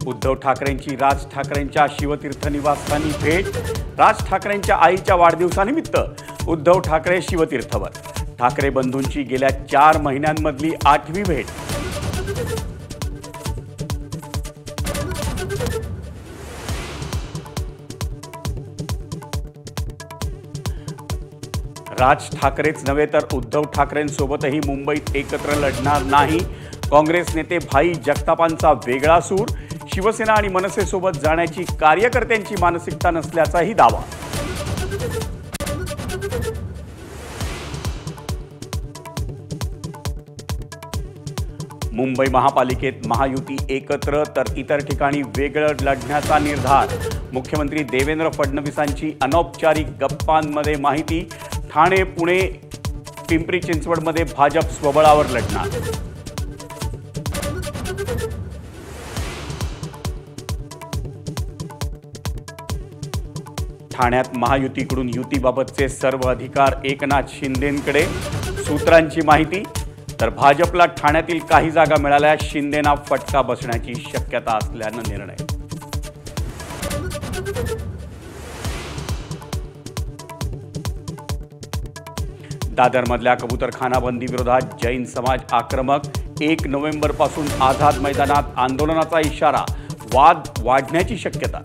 उद्धव ठाकरेंची राज ठाकरेंच्या शिवतीर्थ निवासस्थानी भेट। राज ठाकरेंच्या आईच्या वाढदिवसानिमित्त उद्धव ठाकरे शिवतीर्थवर। ठाकरे बंधूंची गेल्या 4 महिन्यांमधली 8वी भेट। राज ठाकरेच नव्हे तर उद्धव ठाकरेंसोबतही मुंबईत एकत्र लढणार नाही। काँग्रेस नेते भाई जगतापांचा वेगळा सूर। शिवसेना आणि मनसेसोबत जाण्याची कार्यकर्त्यांची मानसिकता नसल्याचाही दावा। मुंबई महापालिकेत महायुती एकत्र तर इतर ठिकाणी वेगळं लढण्याचा निर्धार। मुख्यमंत्री देवेंद्र फडणवीसांची अनौपचारिक गप्पांमध्ये माहिती। ठाणे, पुणे, पिंपरी चिंचवडमध्ये भाजप स्वबळावर लढणार। ठाण्यात महायुतीकडून युतीबाबतचे सर्व अधिकार एकनाथ शिंदेंकडे। सूत्रांची माहिती। तर भाजपला ठाण्यातील काही जागा मिळाल्या, शिंदेंना फटका बसण्याची शक्यता असल्यानं निर्णय। दादरमधल्या कबूतरखाना बंदी विरोधात जैन समाज आक्रमक। 1 नोव्हेंबरपासून आझाद मैदानात आंदोलनाचा इशारा। वाद वाढण्याची शक्यता।